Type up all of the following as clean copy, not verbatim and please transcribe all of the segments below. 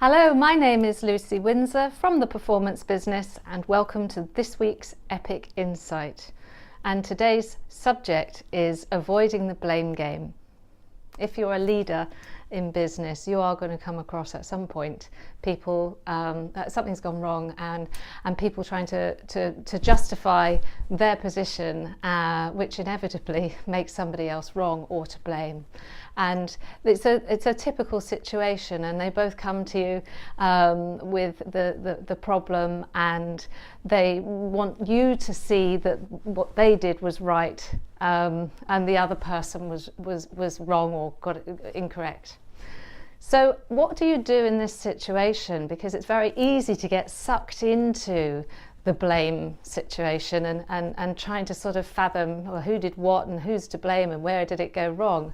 Hello, my name is Lucy Windsor from the Performance Business and welcome to this week's Epic Insight. And today's subject is avoiding the blame game. If you're a leader in business, you are going to come across at some point people, something's gone wrong and people trying to justify their position, which inevitably makes somebody else wrong or to blame. And it's a typical situation, and they both come to you with the problem, and they want you to see that what they did was right, and the other person was wrong or got it incorrect. So what do you do in this situation? Because it's very easy to get sucked into the blame situation and trying to sort of fathom, well, who did what and who's to blame and where did it go wrong.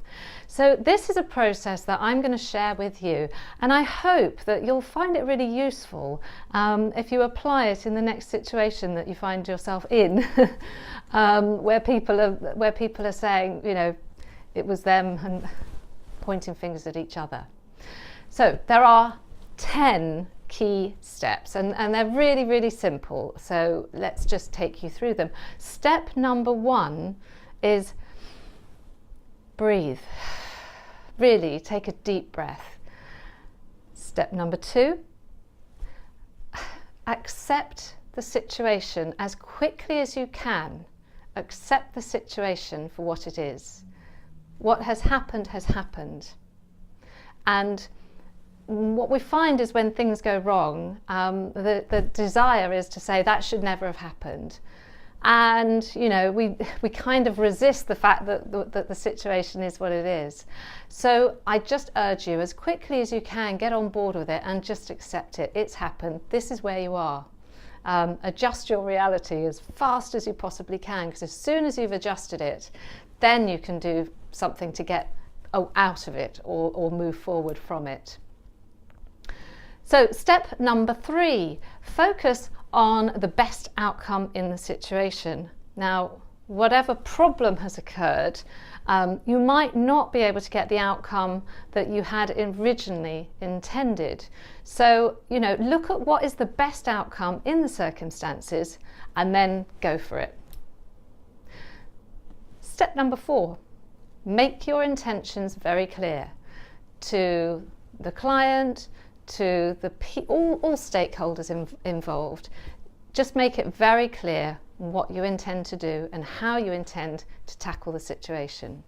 So this is a process that I'm going to share with you, and I hope that you'll find it really useful if you apply it in the next situation that you find yourself in, where people are saying, you know, it was them and pointing fingers at each other. So there are 10 key steps, and they're really, really simple. So let's just take you through them. Step number 1 is breathe. Really take a deep breath. Step number 2, accept the situation as quickly as you can. Accept the situation for what it is. What has happened has happened. And what we find is when things go wrong, the desire is to say that should never have happened. And, you know, we kind of resist the fact that the situation is what it is. So I just urge you, as quickly as you can, get on board with it and just accept it. It's happened. This is where you are. Adjust your reality as fast as you possibly can, because as soon as you've adjusted it, then you can do something to get out of it or move forward from it. So step number 3, focus on the best outcome in the situation. Now, whatever problem has occurred, you might not be able to get the outcome that you had originally intended. So, you know, look at what is the best outcome in the circumstances and then go for it. Step number 4, make your intentions very clear to the client, to all stakeholders involved. Just make it very clear what you intend to do and how you intend to tackle the situation.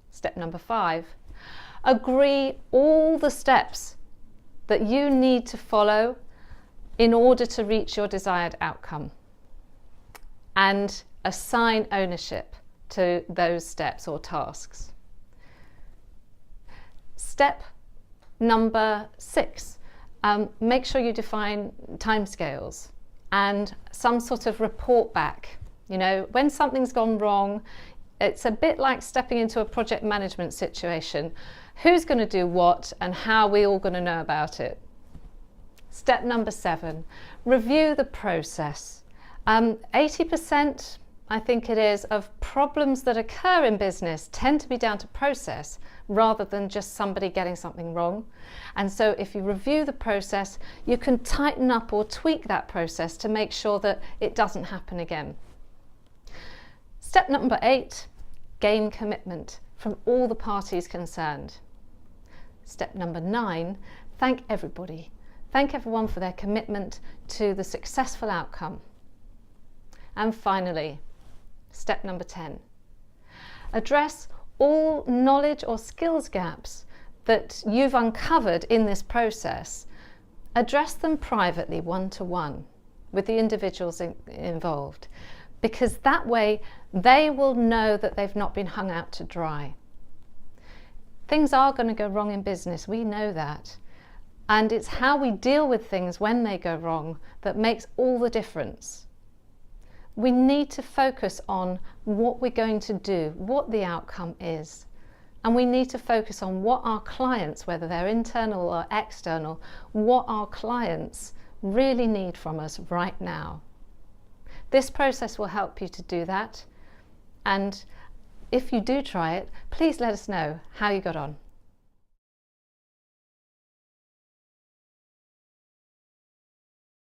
Step number 5, agree all the steps that you need to follow in order to reach your desired outcome, and assign ownership to those steps or tasks. Step number 6, make sure you define timescales and some sort of report back. You know, when something's gone wrong, it's a bit like stepping into a project management situation. Who's going to do what and how are we all going to know about it? Step number 7, review the process. 80%, I think it is, of problems that occur in business tend to be down to process rather than just somebody getting something wrong. And so if you review the process, you can tighten up or tweak that process to make sure that it doesn't happen again. Step number 8, gain commitment from all the parties concerned. Step number 9, thank everybody. Thank everyone for their commitment to the successful outcome. And finally, step number 10, address all knowledge or skills gaps that you've uncovered in this process. Address them privately, one-to-one, with the individuals involved, because that way they will know that they've not been hung out to dry. Things are going to go wrong in business, we know that. And it's how we deal with things when they go wrong that makes all the difference. We need to focus on what we're going to do, what the outcome is. And we need to focus on what our clients, whether they're internal or external, what our clients really need from us right now. This process will help you to do that. And if you do try it, please let us know how you got on.